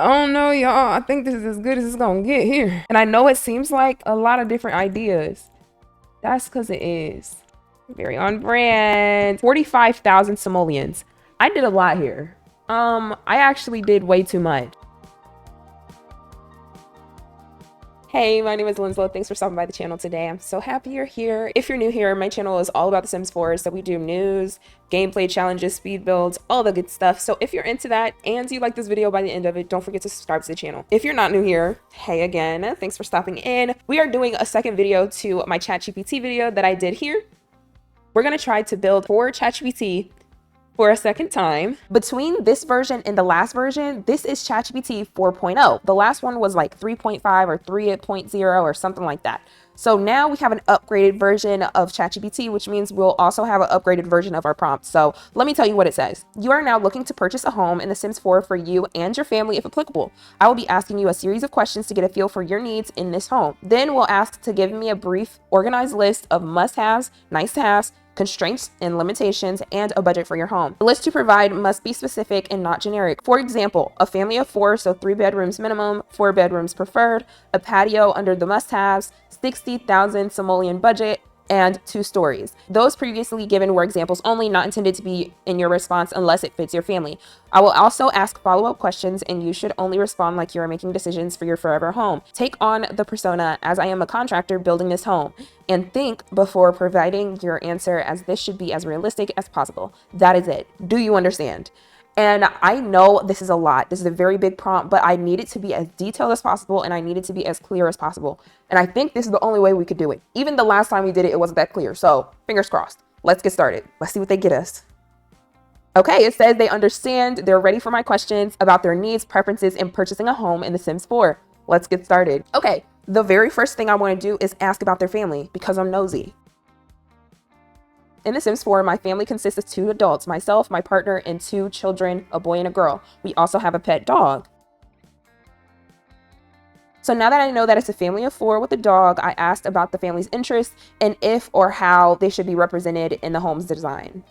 I don't know, y'all. I think this is as good as it's gonna get here. And I know it seems like a lot of different ideas. That's because it is. Very on brand. 45,000 simoleons. I did a lot here. I actually did way too much. Hey, my name is Lynslo. Thanks for stopping by the channel today. I'm so happy you're here. If you're new here, my channel is all about The Sims 4. So we do news, gameplay challenges, speed builds, all the good stuff. So if you're into that and you like this video by the end of it, don't forget to subscribe to the channel. If you're not new here, hey again, thanks for stopping in. We are doing a second video to my ChatGPT video that I did here. We're going to try to build for ChatGPT for a second time. Between this version and the last version, this is ChatGPT 4.0. The last one was like 3.5 or 3.0 or something like that. So now we have an upgraded version of ChatGPT, which means we'll also have an upgraded version of our prompt. So let me tell you what it says. You are now looking to purchase a home in The Sims 4 for you and your family if applicable. I will be asking you a series of questions to get a feel for your needs in this home. Then we'll ask to give me a brief, organized list of must-haves, nice-to-haves, constraints and limitations, and a budget for your home. The list to provide must be specific and not generic. For example, a family of 4, so 3 bedrooms minimum, 4 bedrooms preferred, a patio under the must-haves, 60,000 simoleon budget, and 2 stories. Those previously given were examples only, not intended to be in your response unless it fits your family. I will also ask follow-up questions, and you should only respond like you are making decisions for your forever home. Take on the persona as I am a contractor building this home, and think before providing your answer, as this should be as realistic as possible. That is it. Do you understand? And I know this is a lot. This is a very big prompt, but I need it to be as detailed as possible, and I need it to be as clear as possible. And I think this is the only way we could do it. Even the last time we did it, it wasn't that clear. So fingers crossed. Let's get started. Let's see what they get us. Okay, it says they understand. They're ready for my questions about their needs, preferences, in purchasing a home in The Sims 4. Let's get started. Okay, the very first thing I want to do is ask about their family because I'm nosy. In The Sims 4, my family consists of 2 adults, myself, my partner, and 2 children, a boy and a girl. We also have a pet dog. So now that I know that it's a family of 4 with a dog, I asked about the family's interests and if or how they should be represented in the home's design.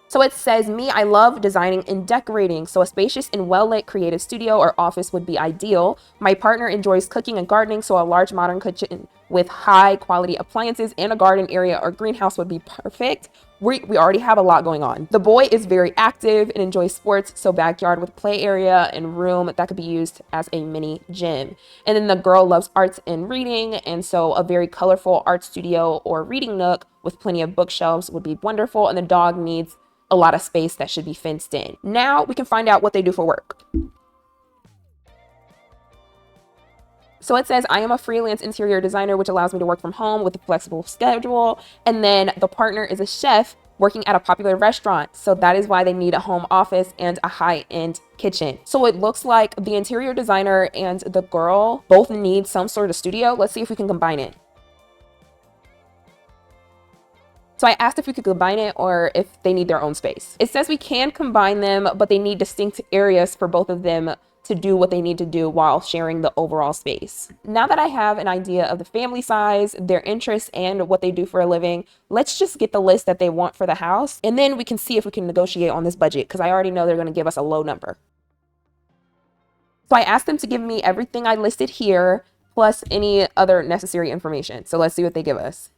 So it says, me, I love designing and decorating, so a spacious and well-lit creative studio or office would be ideal. My partner enjoys cooking and gardening, so a large modern kitchen with high-quality appliances and a garden area or greenhouse would be perfect. We already have a lot going on. The boy is very active and enjoys sports, so backyard with play area and room that could be used as a mini gym. And then the girl loves arts and reading, and so a very colorful art studio or reading nook with plenty of bookshelves would be wonderful. And the dog needs a lot of space that should be fenced in. Now we can find out what they do for work. So it says, I am a freelance interior designer, which allows me to work from home with a flexible schedule. And then the partner is a chef working at a popular restaurant. So that is why they need a home office and a high-end kitchen. So it looks like the interior designer and the girl both need some sort of studio. Let's see if we can combine it. So I asked if we could combine it or if they need their own space. It says we can combine them, but they need distinct areas for both of them to do what they need to do while sharing the overall space. Now that I have an idea of the family size, their interests, and what they do for a living, let's just get the list that they want for the house, and then we can see if we can negotiate on this budget, because I already know they're going to give us a low number. So I asked them to give me everything I listed here, plus any other necessary information. So let's see what they give us.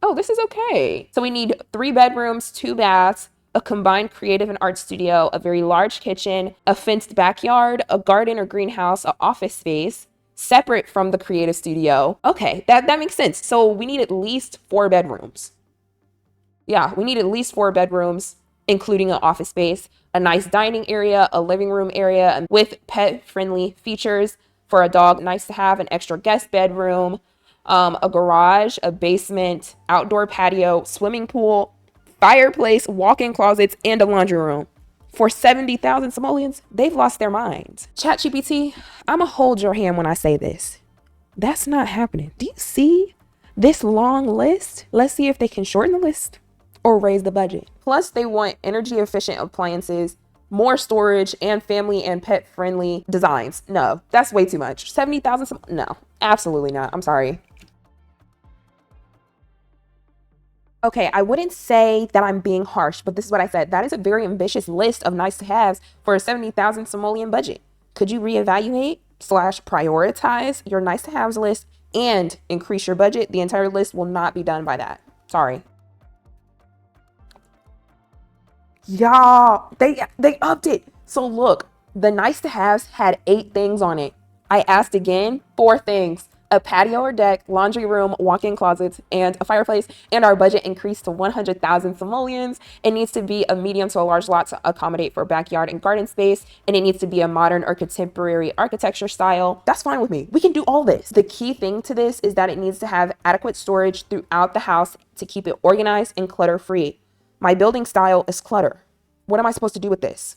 Oh, this is okay. So we need 3 bedrooms, 2 baths, a combined creative and art studio, a very large kitchen, a fenced backyard, a garden or greenhouse, an office space, separate from the creative studio. Okay, that makes sense. So we need at least 4 bedrooms. Yeah, we need at least 4 bedrooms, including an office space, a nice dining area, a living room area, and with pet-friendly features for a dog, nice to have an extra guest bedroom, a garage, a basement, outdoor patio, swimming pool, fireplace, walk-in closets, and a laundry room. For 70,000 simoleons, they've lost their minds. ChatGPT, I'ma hold your hand when I say this. That's not happening. Do you see this long list? Let's see if they can shorten the list or raise the budget. Plus, they want energy-efficient appliances, more storage, and family and pet-friendly designs. No, that's way too much. 70,000, no, absolutely not. I'm sorry. Okay, I wouldn't say that I'm being harsh, but this is what I said. That is a very ambitious list of nice to haves for a 70,000 simoleon budget. Could you reevaluate slash prioritize your nice to haves list and increase your budget? The entire list will not be done by that. Sorry. Y'all, they upped it. So look, the nice to haves had 8 things on it. I asked again, 4 things. A patio or deck, laundry room, walk-in closets, and a fireplace. And our budget increased to 100,000 simoleons. It needs to be a medium to a large lot to accommodate for backyard and garden space. And it needs to be a modern or contemporary architecture style. That's fine with me. We can do all this. The key thing to this is that it needs to have adequate storage throughout the house to keep it organized and clutter-free. My building style is clutter. What am I supposed to do with this?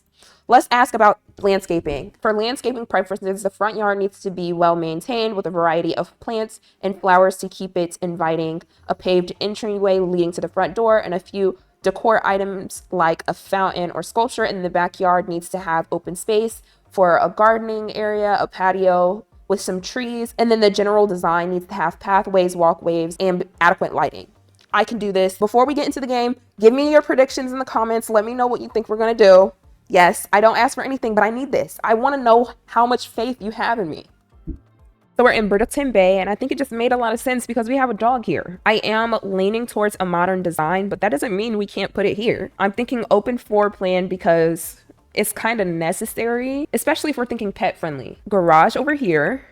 Let's ask about landscaping. For landscaping preferences, the front yard needs to be well maintained with a variety of plants and flowers to keep it inviting, a paved entryway leading to the front door, and a few decor items like a fountain or sculpture in the backyard needs to have open space for a gardening area, a patio with some trees, and then the general design needs to have pathways, walkways, and adequate lighting. I can do this. Before we get into the game, give me your predictions in the comments. Let me know what you think we're going to do. Yes, I don't ask for anything, but I need this. I want to know how much faith you have in me. So we're in Bridleton Bay, and I think it just made a lot of sense because we have a dog here. I am leaning towards a modern design, but that doesn't mean we can't put it here. I'm thinking open floor plan because it's kind of necessary, especially if we're thinking pet friendly. Garage over here.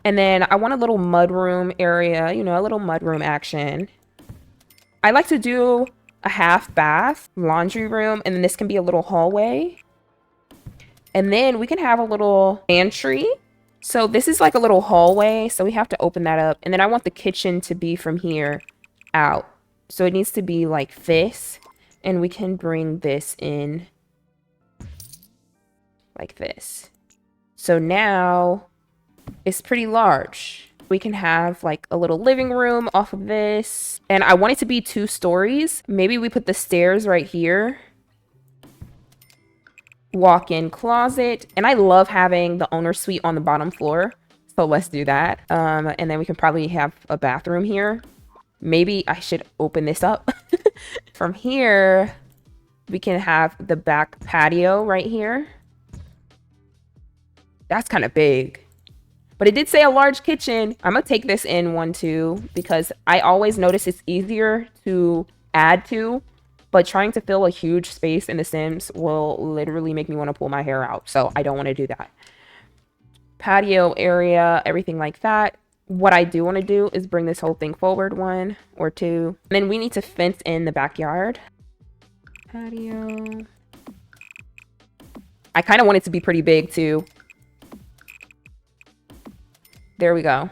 And then I want a little mudroom area, you know, a little mudroom action. I like to do a half bath, laundry room, and then this can be a little hallway. And then we can have a little pantry. So this is like a little hallway, so we have to open that up. And then I want the kitchen to be from here out. So it needs to be like this. And we can bring this in like this. So now it's pretty large. We can have like a little living room off of this. And I want it to be 2 stories. Maybe we put the stairs right here. Walk-in closet. And I love having the owner suite on the bottom floor. So let's do that. And then we can probably have a bathroom here. Maybe I should open this up. From here, we can have the back patio right here. That's kind of big. But it did say a large kitchen. I'm going to take this in 1, 2, because I always notice it's easier to add to, but trying to fill a huge space in The Sims will literally make me want to pull my hair out. So I don't want to do that. Patio area, everything like that. What I do want to do is bring this whole thing forward 1 or 2. And then we need to fence in the backyard. Patio. I kind of want it to be pretty big too. There we go.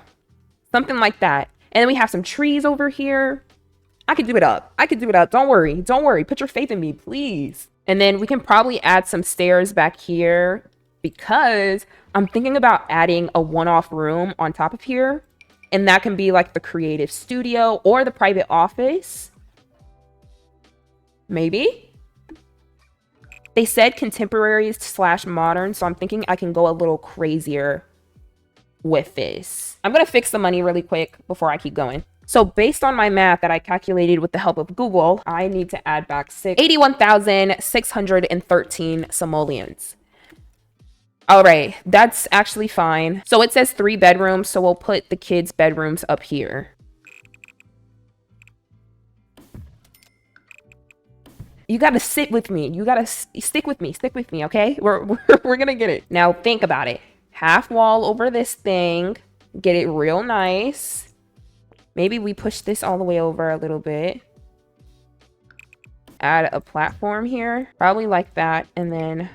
Something like that. And then we have some trees over here. I could do it up. I could do it up. Don't worry. Don't worry. Put your faith in me, please. And then we can probably add some stairs back here because I'm thinking about adding a one-off room on top of here. And that can be like the creative studio or the private office. Maybe. They said contemporary / modern, so I'm thinking I can go a little crazier with this. I'm going to fix the money really quick before I keep going. So based on my math that I calculated with the help of Google, I need to add back 81,613 simoleons. All right, that's actually fine. So it says 3 bedrooms, so we'll put the kids' bedrooms up here. You got to sit with me. You got to stick with me. Stick with me, okay? We're going to get it. Now think about it. Half wall over this thing. Get it real nice. Maybe we push this all the way over a little bit. Add a platform here. Probably like that. And then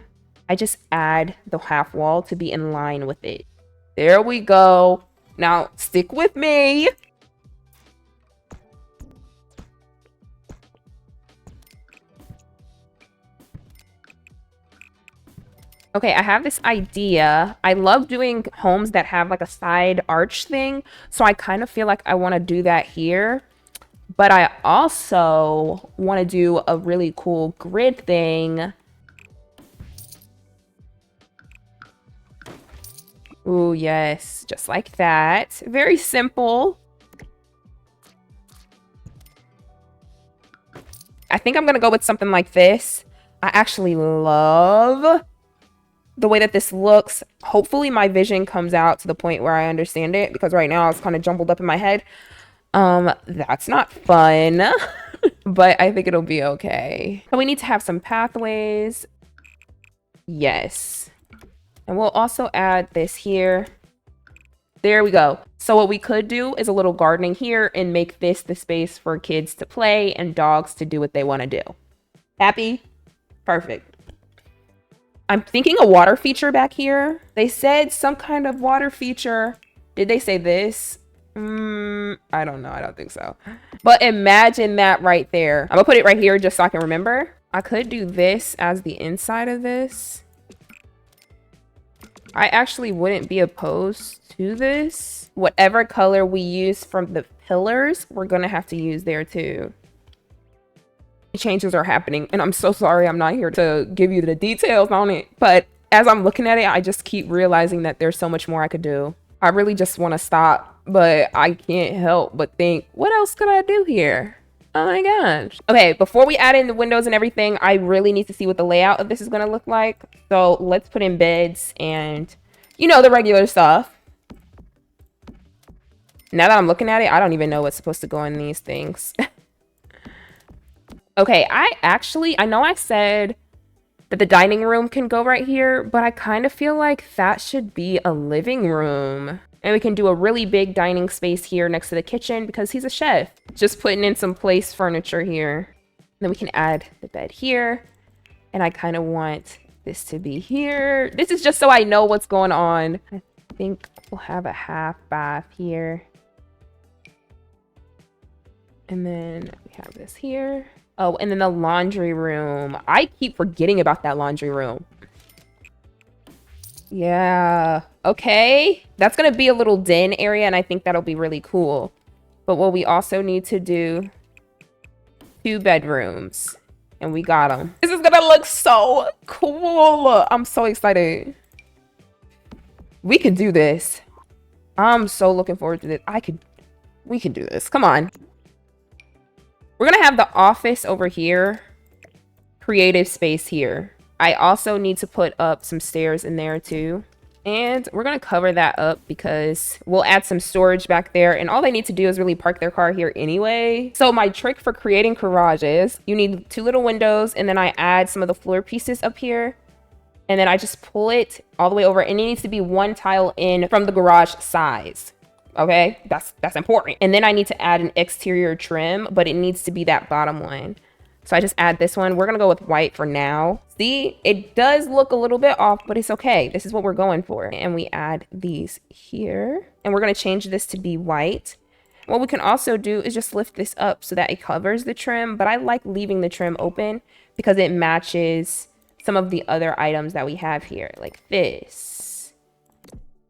I just add the half wall to be in line with it. There we go. Now stick with me. Okay, I have this idea. I love doing homes that have like a side arch thing. So I kind of feel like I want to do that here. But I also want to do a really cool grid thing. Ooh, yes, just like that. Very simple. I think I'm gonna go with something like this. I actually love the way that this looks. Hopefully my vision comes out to the point where I understand it, because right now it's kind of jumbled up in my head. That's not fun, but I think it'll be okay. And we need to have some pathways. Yes. And we'll also add this here. There we go. So what we could do is a little gardening here and make this the space for kids to play and dogs to do what they want to do. Happy? Perfect. I'm thinking a water feature back here. They said some kind of water feature. Did they say this? I don't know. I don't think so. But imagine that right there. I'm gonna put it right here just so I can remember. I could do this as the inside of this. I actually wouldn't be opposed to this. Whatever color we use from the pillars, we're gonna have to use there too. Changes are happening, and I'm so sorry I'm not here to give you the details on it, but as I'm looking at it, I just keep realizing that there's so much more I could do. I really just want to stop, but I can't help but think, what else could I do here? Oh my gosh. Okay, before we add in the windows and everything, I really need to see what the layout of this is going to look like. So let's put in beds and, you know, the regular stuff. Now that I'm looking at it, I don't even know what's supposed to go in these things. Okay, I know I said that the dining room can go right here, but I kind of feel like that should be a living room. And we can do a really big dining space here next to the kitchen because he's a chef. Just putting in some place furniture here. Then we can add the bed here. And I kind of want this to be here. This is just so I know what's going on. I think we'll have a half bath here. And then we have this here. Oh, and then the laundry room. I keep forgetting about that laundry room. Yeah, okay. That's gonna be a little den area, and I think that'll be really cool. But what we also need to do, 2 bedrooms. And we got them. This is gonna look so cool. I'm so excited. We can do this. I'm so looking forward to this. We can do this. Come on. We're gonna have the office over here, creative space here. I also need to put up some stairs in there too. And we're gonna cover that up because we'll add some storage back there, and all they need to do is really park their car here anyway. So my trick for creating garages, you need 2 little windows, and then I add some of the floor pieces up here. And then I just pull it all the way over, and it needs to be 1 tile in from the garage size. Okay, that's important. And then I need to add an exterior trim, but it needs to be that bottom one. So I just add this one. We're gonna go with white for now. See, it does look a little bit off, but it's okay. This is what we're going for. And we add these here, and we're gonna change this to be white. What we can also do is just lift this up so that it covers the trim, but I like leaving the trim open because it matches some of the other items that we have here, like this.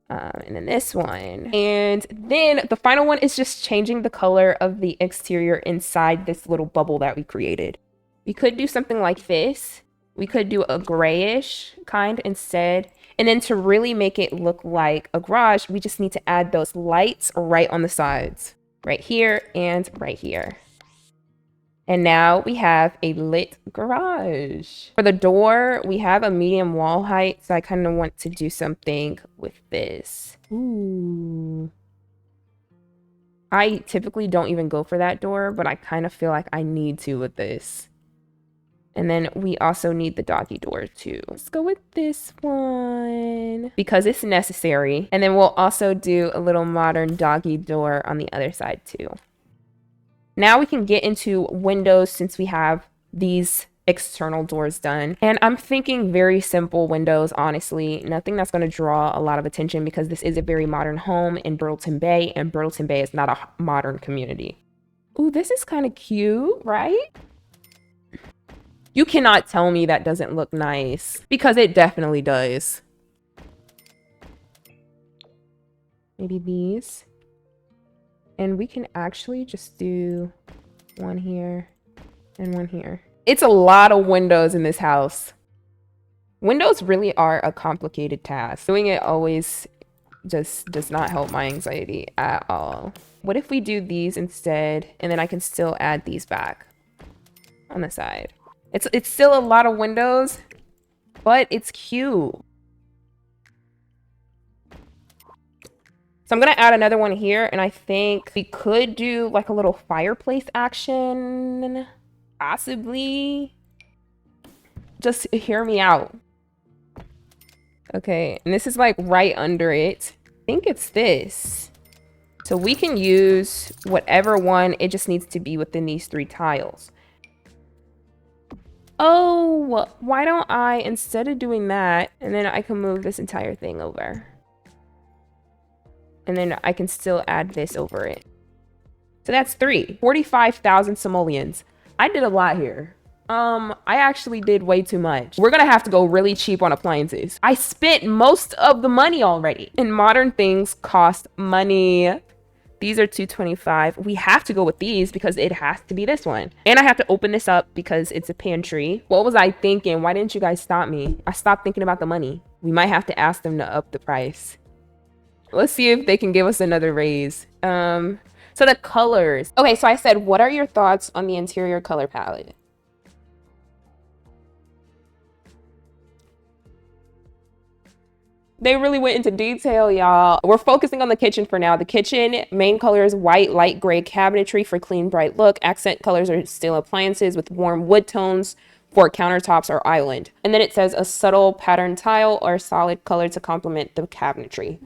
And then this one. And then the final one is just changing the color of the exterior inside this little bubble that we created. We could do something like this. We could do a grayish kind instead. And then to really make it look like a garage, we just need to add those lights right on the sides. Right here and right here. And now we have a lit garage. For the door, we have a medium wall height, so I kind of want to do something with this. Ooh. I typically don't even go for that door, but I kind of feel like I need to with this. And then we also need the doggy door too. Let's go with this one because it's necessary. And then we'll also do a little modern doggy door on the other side too. Now we can get into windows since we have these external doors done. And I'm thinking very simple windows, honestly. Nothing that's going to draw a lot of attention because this is a very modern home in Burleton Bay, and Burleton Bay is not a modern community. Ooh, this is kind of cute, right? You cannot tell me that doesn't look nice because it definitely does. Maybe these. And we can actually just do one here and one here. It's a lot of windows in this house. Windows really are a complicated task. Doing it always just does not help my anxiety at all. What if we do these instead, and then I can still add these back? on the side. It's still a lot of windows, but it's cute. So I'm gonna add another one here, and I think we could do like a little fireplace action, possibly. Just hear me out. Okay, and this is like right under it. I think it's this. So we can use whatever one, it just needs to be within these 3 tiles. Oh, why don't I, instead of doing that, and then I can move this entire thing over. And then I can still add this over it. So that's 3. 45,000 simoleons. I did a lot here. I actually did way too much. We're gonna have to go really cheap on appliances. I spent most of the money already. And modern things cost money. These are 225. We have to go with these because it has to be this one. And I have to open this up because it's a pantry. What was I thinking? Why didn't you guys stop me? I stopped thinking about the money. We might have to ask them to up the price. Let's see if they can give us another raise. So the colors. Okay, so I said, what are your thoughts on the interior color palette? They really went into detail, y'all. We're focusing on the kitchen for now. The kitchen, main color is white, light gray cabinetry for clean, bright look. Accent colors are steel appliances with warm wood tones for countertops or island. And then it says a subtle pattern tile or solid color to complement the cabinetry.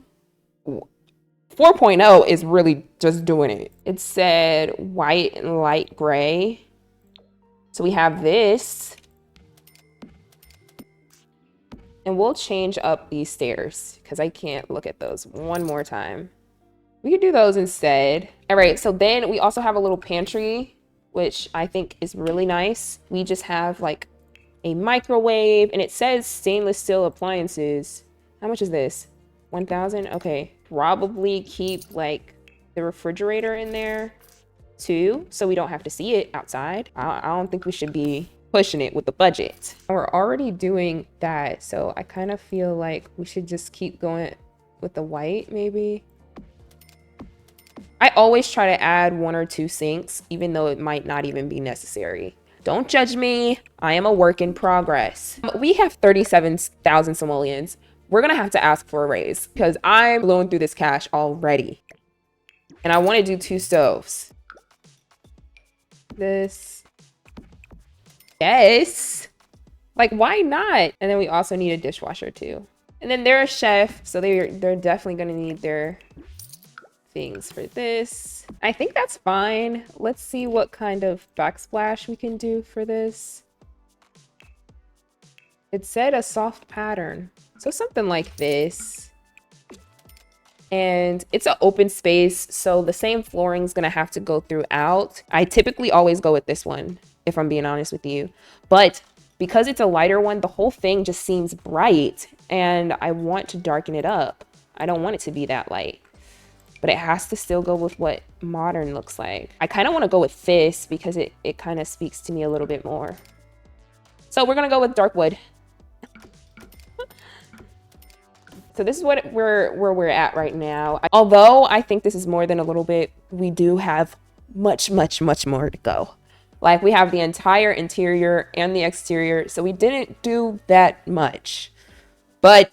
4.0 is really just doing it. It said white and light gray. So we have this. And we'll change up these stairs because I can't look at those one more time. We could do those instead. All right, so then we also have a little pantry, which I think is really nice. We just have like a microwave and it says stainless steel appliances. How much is this? 1,000? Okay, probably keep like the refrigerator in there too, so we don't have to see it outside. I don't think we should be pushing it with the budget. We're already doing that, so I kind of feel like we should just keep going with the white maybe. I always try to add 1 or 2 sinks, even though it might not even be necessary. Don't judge me. I am a work in progress. We have 37,000 simoleons. We're gonna have to ask for a raise because I'm blowing through this cash already. And I want to do 2 stoves. This. Yes. Like, why not? And then we also need a dishwasher too. And then they're a chef, so they're definitely gonna need their things for this. I think that's fine. Let's see what kind of backsplash we can do for this. It said a soft pattern. So something like this. And it's an open space, so the same flooring is gonna have to go throughout. I typically always go with this one, if I'm being honest with you. But because it's a lighter one, the whole thing just seems bright and I want to darken it up. I don't want it to be that light, but it has to still go with what modern looks like. I kind of want to go with this because it kind of speaks to me a little bit more. So we're gonna go with dark wood. So this is where we're at right now. Although I think this is more than a little bit, we do have much more to go. Like, we have the entire interior and the exterior, so we didn't do that much, but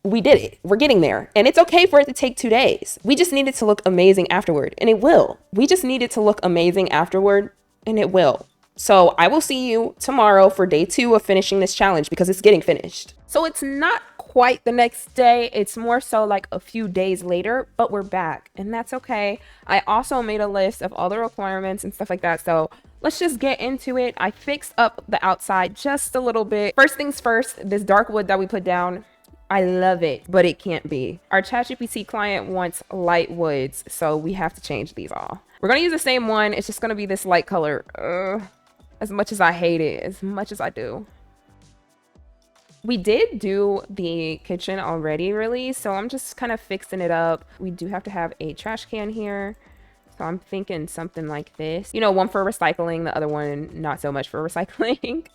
we did it. We're getting there, and it's okay for it to take 2 days. We just need it to look amazing afterward, and it will. We just need it to look amazing afterward, and it will. So I will see you tomorrow for day 2 of finishing this challenge because it's getting finished. So it's not quite the next day, it's more so like a few days later, but we're back and that's okay. I also made a list of all the requirements and stuff like that, so let's just get into it. I fixed up the outside just a little bit. First things first, this dark wood that we put down, I love it, but it can't be. Our ChatGPT client wants light woods, so we have to change these all. We're gonna use the same one, it's just gonna be this light color. As much as I hate it, as much as I do. We did do the kitchen already, really, so I'm just kind of fixing it up. We do have to have a trash can here, so I'm thinking something like this. You know, one for recycling, the other one not so much for recycling.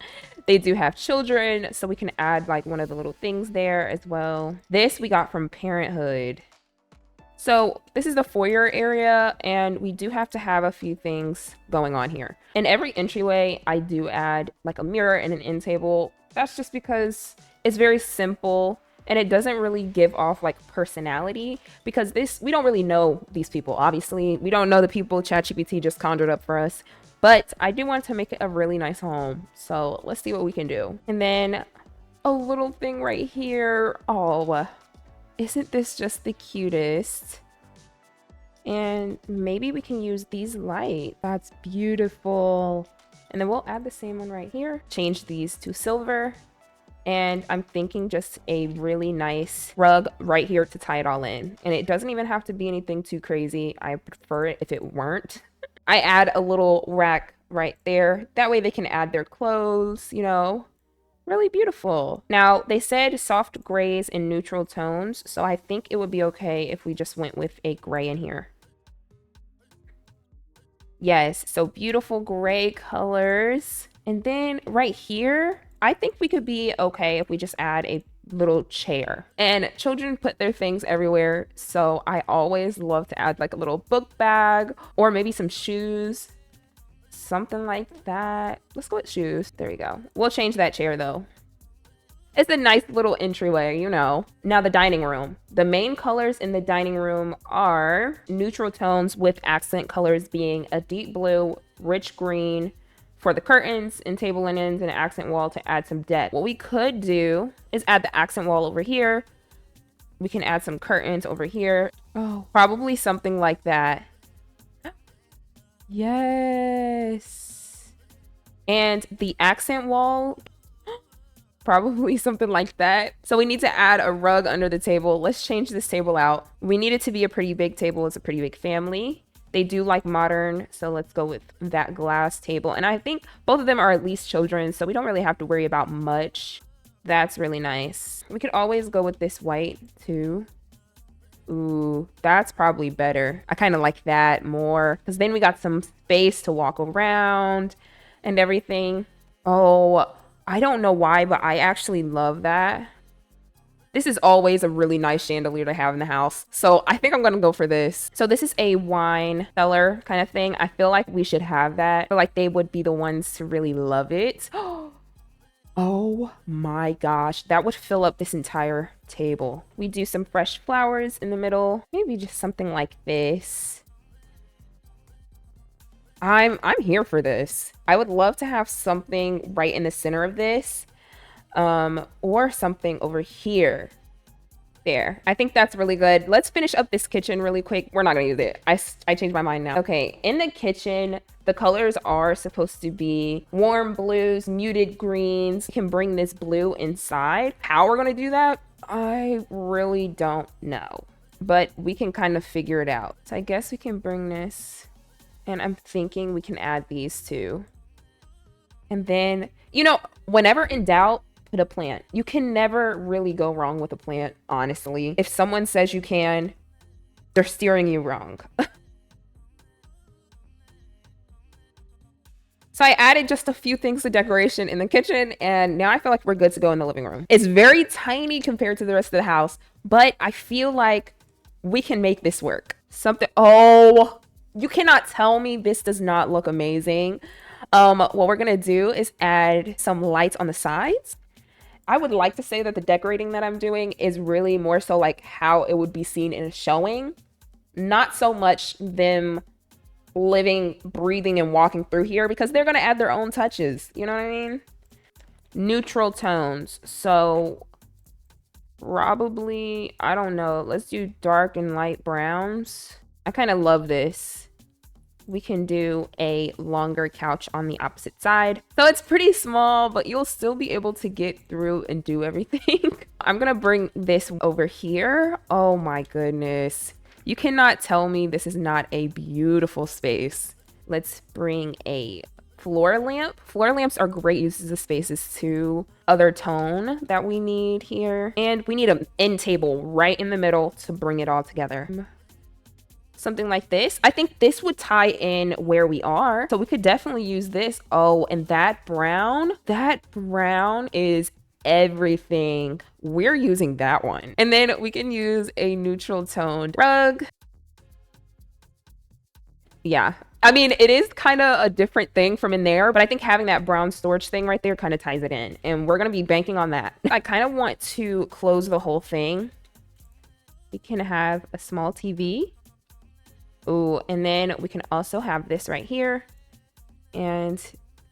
They do have children, so we can add like one of the little things there as well. This we got from Parenthood. So this is the foyer area, and we do have to have a few things going on here. In every entryway, I do add like a mirror and an end table. That's just because it's very simple and it doesn't really give off like personality, because we don't really know these people. Obviously, we don't know the people ChatGPT just conjured up for us, but I do want to make it a really nice home. So let's see what we can do. And then a little thing right here. Oh, isn't this just the cutest? And maybe we can use these lights. That's beautiful. And then we'll add the same one right here. Change these to silver. And I'm thinking just a really nice rug right here to tie it all in. And it doesn't even have to be anything too crazy. I prefer it if it weren't. I add a little rack right there. That way they can add their clothes, you know. Really beautiful. Now, they said soft grays and neutral tones, so I think it would be okay if we just went with a gray in here. Yes, so beautiful gray colors. And then right here, I think we could be okay if we just add a little chair. And children put their things everywhere, so I always love to add like a little book bag or maybe some shoes. Something like that. Let's go with shoes. There we go. We'll change that chair though. It's a nice little entryway, you know. Now the dining room. The main colors in the dining room are neutral tones, with accent colors being a deep blue, rich green for the curtains and table linens, and an accent wall to add some depth. What we could do is add the accent wall over here. We can add some curtains over here. Oh, probably something like that. Yes. And the accent wall, probably something like that. So we need to add a rug under the table. Let's change this table out. We need it to be a pretty big table. It's a pretty big family. They do like modern, so let's go with that glass table. And I think both of them are at least children, so we don't really have to worry about much. That's really nice. We could always go with this white too. Ooh, that's probably better. I kind of like that more, because then we got some space to walk around and everything. Oh, I don't know why, but I actually love that. This is always a really nice chandelier to have in the house, so I think I'm gonna go for this. So this is a wine cellar kind of thing. I feel like we should have that. I feel like they would be the ones to really love it. Oh my gosh, that would fill up this entire table. We do some fresh flowers in the middle. Maybe just something like this. I'm here for this. I would love to have something right in the center of this, or something over here. There, I think that's really good. Let's finish up this kitchen really quick. We're not gonna use it. I changed my mind now. Okay, in the kitchen, the colors are supposed to be warm blues, muted greens. We can bring this blue inside. How we're gonna do that, I really don't know, but we can kind of figure it out. So I guess we can bring this, and I'm thinking we can add these two. And then, you know, whenever in doubt, put a plant. You can never really go wrong with a plant, honestly. If someone says you can, they're steering you wrong. So I added just a few things to decoration in the kitchen, and now I feel like we're good to go in the living room. It's very tiny compared to the rest of the house, but I feel like we can make this work. Oh, you cannot tell me this does not look amazing. What we're gonna do is add some lights on the sides. I would like to say that the decorating that I'm doing is really more so like how it would be seen in a showing, not so much them living, breathing, and walking through here, because they're going to add their own touches. You know what I mean? Neutral tones. So probably, I don't know, let's do dark and light browns. I kind of love this. We can do a longer couch on the opposite side. So it's pretty small, but you'll still be able to get through and do everything. I'm gonna bring this over here. Oh my goodness. You cannot tell me this is not a beautiful space. Let's bring a floor lamp. Floor lamps are great uses of spaces too. Other tone that we need here. And we need an end table right in the middle to bring it all together. Something like this. I think this would tie in where we are, so we could definitely use this. Oh, and that brown is everything. We're using that one. And then we can use a neutral toned rug. Yeah. I mean, it is kind of a different thing from in there, but I think having that brown storage thing right there kind of ties it in. And we're going to be banking on that. I kind of want to close the whole thing. We can have a small TV. Ooh, and then we can also have this right here and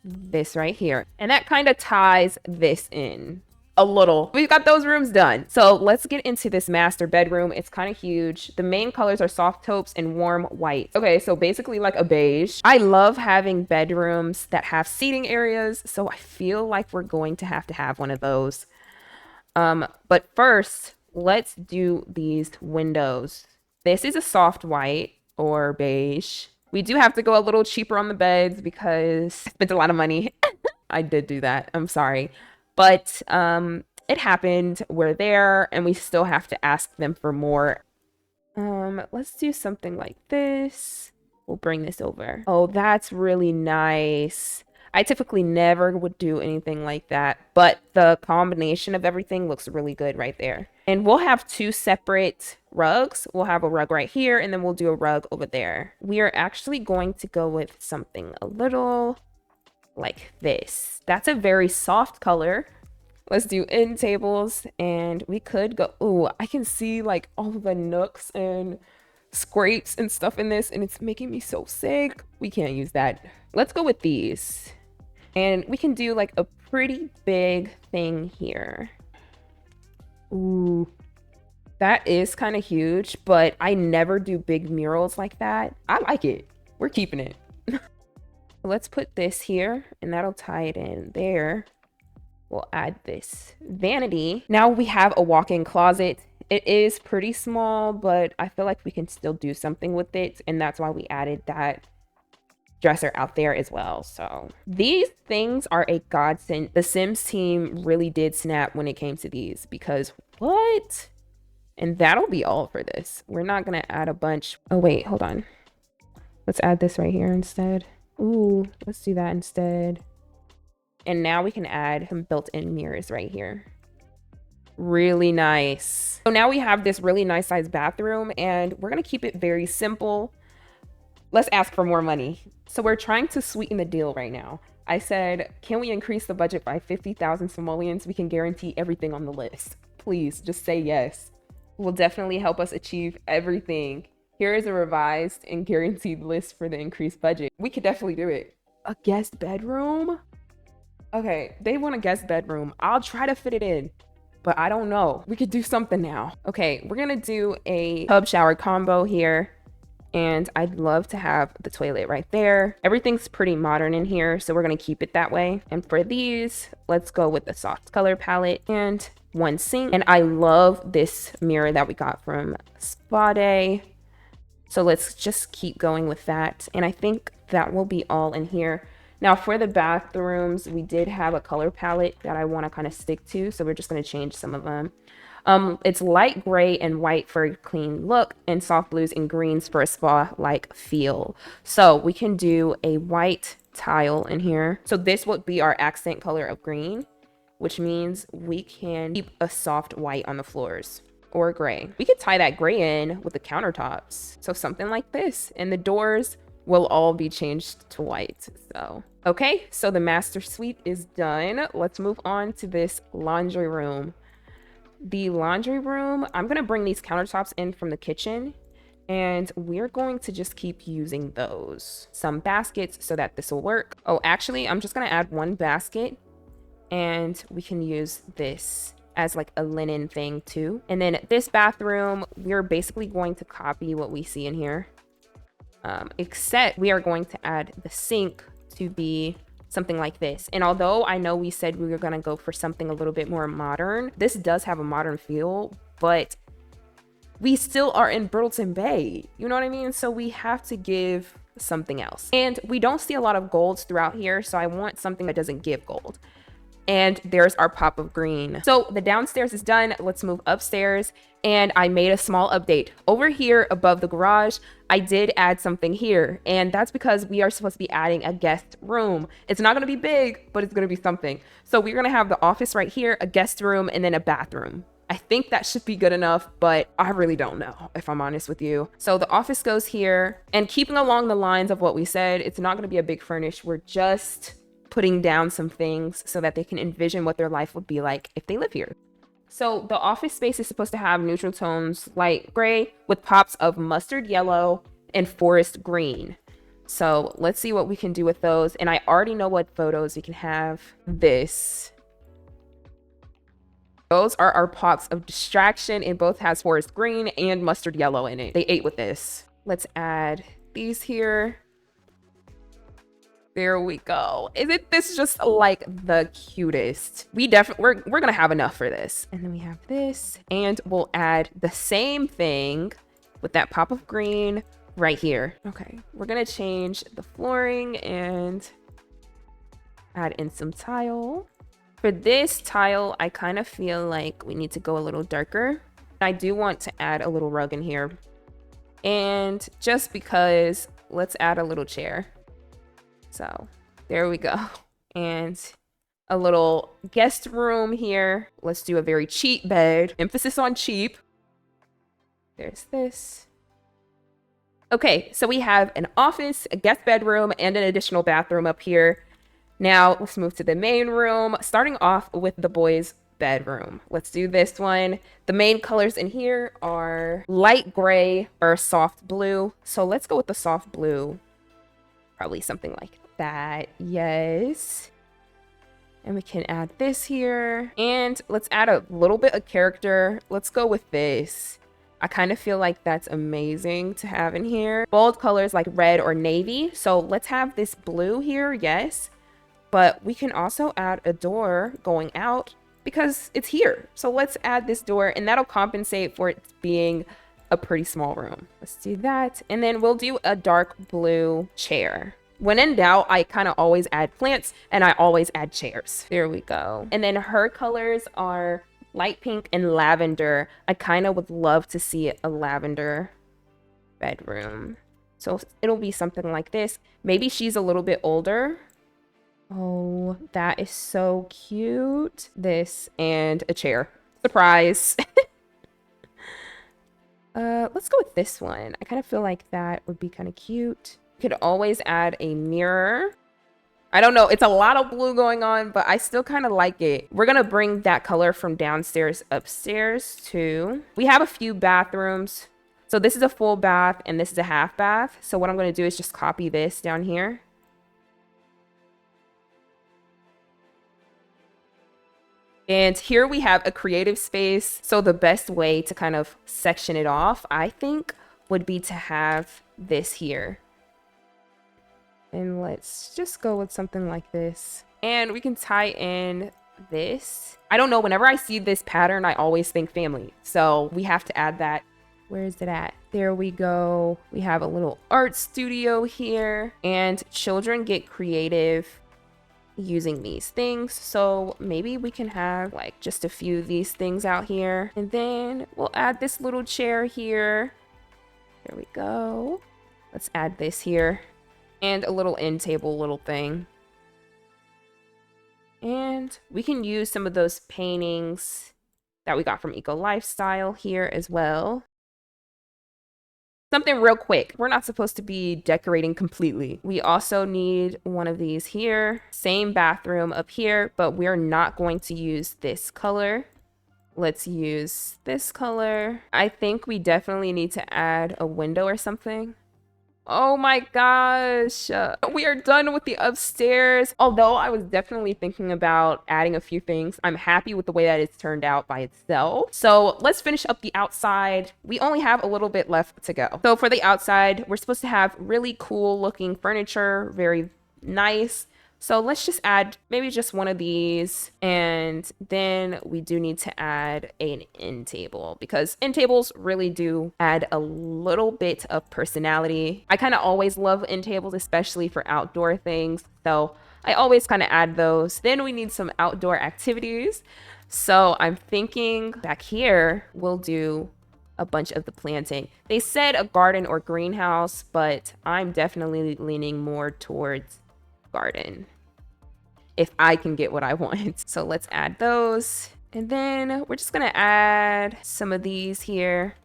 this right here. And that kind of ties this in a little. We've got those rooms done. So let's get into this master bedroom. It's kind of huge. The main colors are soft taupes and warm white. Okay, so basically like a beige. I love having bedrooms that have seating areas, so I feel like we're going to have one of those. But first, let's do these windows. This is a soft white or beige. We do have to go a little cheaper on the beds because I spent a lot of money. I did do that. I'm sorry. But it happened. We're there and we still have to ask them for more. Let's do something like this. We'll bring this over. Oh, that's really nice. I typically never would do anything like that, but the combination of everything looks really good right there. And we'll have two separate rugs. We'll have a rug right here and then we'll do a rug over there. We are actually going to go with something a little like this. That's a very soft color. Let's do end tables and we could go, ooh, I can see like all of the nooks and scrapes and stuff in this and it's making me so sick. We can't use that. Let's go with these. And we can do like a pretty big thing here. Ooh, that is kind of huge, but I never do big murals like that. I like it. We're keeping it. Let's put this here and that'll tie it in there. We'll add this vanity. Now we have a walk-in closet. It is pretty small, but I feel like we can still do something with it. And that's why we added that dresser out there as well. So these things are a godsend. The Sims team really did snap when it came to these because what? And that'll be all for this. We're not gonna add a bunch. Oh wait, hold on. Let's add this right here instead. Ooh, let's do that instead. And now we can add some built-in mirrors right here. Really nice. So now we have this really nice sized bathroom and we're gonna keep it very simple. Let's ask for more money. So we're trying to sweeten the deal right now. I said, can we increase the budget by 50,000 simoleons? We can guarantee everything on the list. Please just say yes. It will definitely help us achieve everything. Here is a revised and guaranteed list for the increased budget. We could definitely do it. A guest bedroom? Okay, they want a guest bedroom. I'll try to fit it in, but I don't know. We could do something now. Okay, we're gonna do a tub shower combo here. And I'd love to have the toilet right there. Everything's pretty modern in here, so we're gonna keep it that way. And for these, let's go with the soft color palette and one sink. And I love this mirror that we got from Spa Day. So let's just keep going with that. And I think that will be all in here. Now for the bathrooms, we did have a color palette that I wanna kind of stick to. So we're just gonna change some of them. It's light gray and white for a clean look and soft blues and greens for a spa-like feel. So we can do a white tile in here. So this would be our accent color of green, which means we can keep a soft white on the floors or gray. We could tie that gray in with the countertops. So something like this, and the doors will all be changed to white. So, okay, so the master suite is done. Let's move on to this laundry room. The laundry room, I'm gonna bring these countertops in from the kitchen and we're going to just keep using those. Some baskets so that this will work. Oh, actually, I'm just gonna add one basket and we can use this as like a linen thing too. And then this bathroom, we're basically going to copy what we see in here. Except we are going to add the sink to be something like this. And although I know we said we were gonna go for something a little bit more modern, this does have a modern feel, but we still are in Brittleton Bay. You know what I mean? So we have to give something else. And we don't see a lot of golds throughout here, so I want something that doesn't give gold. And there's our pop of green. So the downstairs is done. Let's move upstairs. And I made a small update. Over here above the garage, I did add something here. And that's because we are supposed to be adding a guest room. It's not going to be big, but it's going to be something. So we're going to have the office right here, a guest room, and then a bathroom. I think that should be good enough, but I really don't know, if I'm honest with you. So the office goes here, and keeping along the lines of what we said, it's not going to be a big furnish. We're just putting down some things so that they can envision what their life would be like if they live here. So the office space is supposed to have neutral tones, light gray with pops of mustard yellow and forest green. So let's see what we can do with those. And I already know what photos we can have. This. Those are our pops of distraction, and both has forest green and mustard yellow in it. They ate with this. Let's add these here. There we go. Isn't this just like the cutest? We're gonna have enough for this. And then we have this, and we'll add the same thing with that pop of green right here. Okay, we're gonna change the flooring and add in some tile. For this tile, I kind of feel like we need to go a little darker. I do want to add a little rug in here. And just because, let's add a little chair. So there we go. And a little guest room here. Let's do a very cheap bed. Emphasis on cheap. There's this. Okay, so we have an office, a guest bedroom, and an additional bathroom up here. Now let's move to the main room, starting off with the boys' bedroom. Let's do this one. The main colors in here are light gray or soft blue. So let's go with the soft blue. Probably something like that. Yes. And we can add this here. And let's add a little bit of character. Let's go with this. I kind of feel like that's amazing to have in here. Bold colors like red or navy. So let's have this blue here. Yes. But we can also add a door going out because it's here. So let's add this door, and that'll compensate for it being a pretty small room. Let's do that. And then we'll do a dark blue chair. When in doubt, I kind of always add plants, and I always add chairs. There we go. And then her colors are light pink and lavender. I kind of would love to see a lavender bedroom. So it'll be something like this. Maybe she's a little bit older. Oh, that is so cute. This and a chair. Surprise. Let's go with this one. I kind of feel like that would be kind of cute. You could always add a mirror. I don't know. It's a lot of blue going on, but I still kind of like it. We're going to bring that color from downstairs upstairs too. We have a few bathrooms. So this is a full bath and this is a half bath. So what I'm going to do is just copy this down here. And here we have a creative space. So the best way to kind of section it off, I think, would be to have this here. And let's just go with something like this. And we can tie in this. I don't know, whenever I see this pattern, I always think family. So we have to add that. Where is it at? There we go. We have a little art studio here. And children get creative using these things, so maybe we can have like just a few of these things out here, and then we'll add this little chair here. There we go. Let's add this here, and a little end table little thing. And we can use some of those paintings that we got from Eco Lifestyle here as well. Something real quick. We're not supposed to be decorating completely. We also need one of these here. Same bathroom up here, but we're not going to use this color. Let's use this color. I think we definitely need to add a window or something. Oh my gosh. We are done with the upstairs. Although I was definitely thinking about adding a few things, I'm happy with the way that it's turned out by itself. So let's finish up the outside. We only have a little bit left to go. So for the outside, we're supposed to have really cool looking furniture, very nice. So let's just add maybe just one of these, and then we do need to add an end table because end tables really do add a little bit of personality. I kind of always love end tables, especially for outdoor things. So I always kind of add those. Then we need some outdoor activities. So I'm thinking back here, we'll do a bunch of the planting. They said a garden or greenhouse, but I'm definitely leaning more towards garden if I can get what I want. So let's add those. And then we're just gonna add some of these here.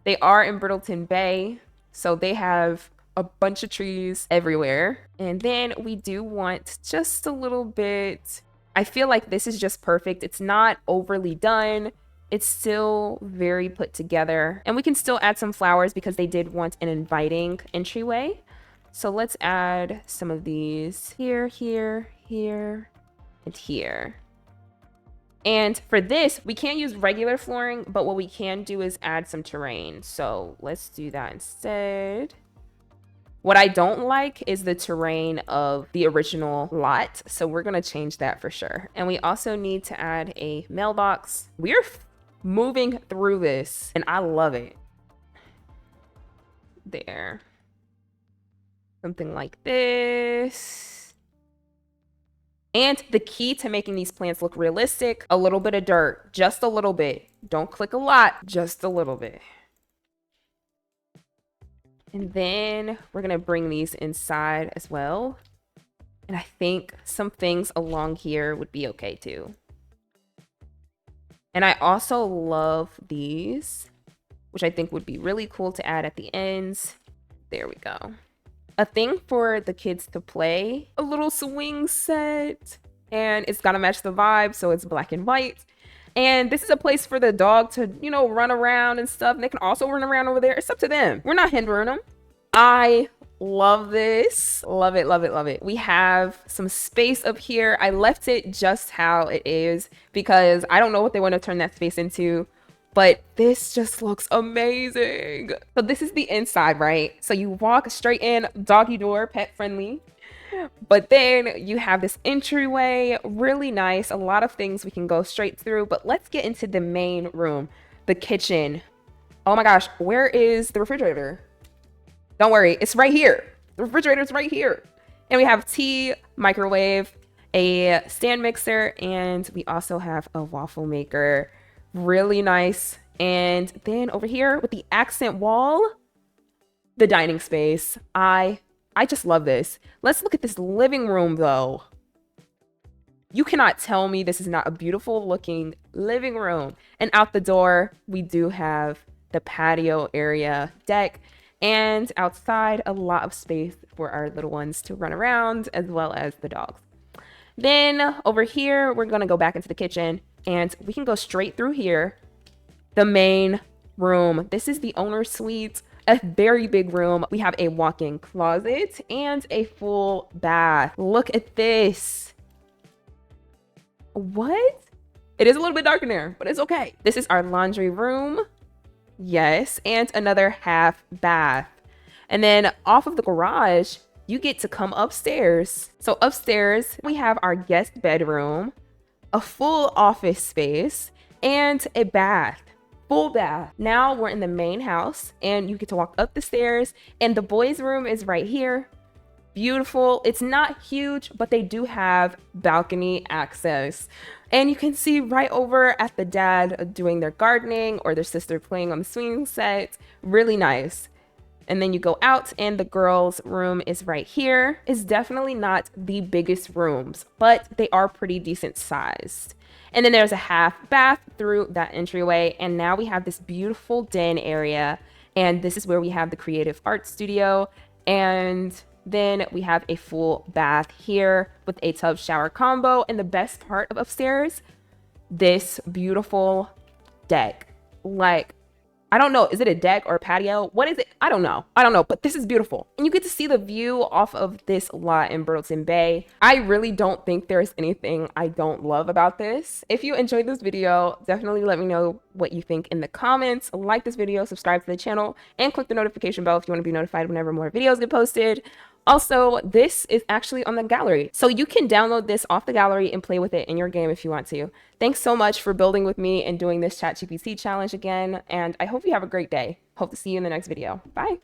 They are in Brittleton Bay, so they have a bunch of trees everywhere. And then we do want just a little bit. I feel like this is just perfect. It's not overly done. It's still very put together. And we can still add some flowers because they did want an inviting entryway. So let's add some of these here, here, here, and here. And for this, we can't use regular flooring, but what we can do is add some terrain. So let's do that instead. What I don't like is the terrain of the original lot. So we're going to change that for sure. And we also need to add a mailbox. We're moving through this and I love it. There. Something like this. And the key to making these plants look realistic, a little bit of dirt, just a little bit. Don't click a lot, just a little bit. And then we're gonna bring these inside as well. And I think some things along here would be okay too. And I also love these, which I think would be really cool to add at the ends. There we go. A thing for the kids to play, a little swing set, and it's gotta match the vibe, so it's black and white. And this is a place for the dog to, you know, run around and stuff. And they can also run around over there. It's up to them. We're not hindering them. I love this. Love it, love it, love it. We have some space up here. I left it just how it is because I don't know what they want to turn that space into. But this just looks amazing. So this is the inside, right? So you walk straight in, doggy door, pet friendly. But then you have this entryway, really nice. A lot of things we can go straight through. But let's get into the main room, the kitchen. Oh my gosh, where is the refrigerator? Don't worry, it's right here. The refrigerator's right here. And we have tea, microwave, a stand mixer, and we also have a waffle maker. Really nice. And then over here with the accent wall, the dining space. I just love this. Let's look at this living room though. You cannot tell me this is not a beautiful looking living room. And out the door, we do have the patio area deck. And outside, a lot of space for our little ones to run around as well as the dogs. Then over here, we're gonna go back into the kitchen and we can go straight through here. The main room. This is the owner's suite, a very big room. We have a walk-in closet and a full bath. Look at this. What? It is a little bit dark in there, but it's okay. This is our laundry room. Yes, and another half bath. And then off of the garage, you get to come upstairs. So upstairs, we have our guest bedroom, a full office space, and a bath. Full bath. Now we're in the main house and you get to walk up the stairs and the boys' room is right here. Beautiful. It's not huge, but they do have balcony access. And you can see right over at the dad doing their gardening or their sister playing on the swing set. Really nice. And then you go out and the girls' room is right here. It's definitely not the biggest rooms, but they are pretty decent sized. And then there's a half bath through that entryway. And now we have this beautiful den area. And this is where we have the creative art studio. And then we have a full bath here with a tub shower combo. And the best part of upstairs, this beautiful deck. Like, I don't know, is it a deck or a patio? What is it? I don't know, but this is beautiful. And you get to see the view off of this lot in Brittleton Bay. I really don't think there's anything I don't love about this. If you enjoyed this video, definitely let me know what you think in the comments. Like this video, subscribe to the channel, and click the notification bell if you want to be notified whenever more videos get posted. Also, this is actually on the gallery, so you can download this off the gallery and play with it in your game if you want to. Thanks so much for building with me and doing this ChatGPT challenge again, and I hope you have a great day. Hope to see you in the next video. Bye.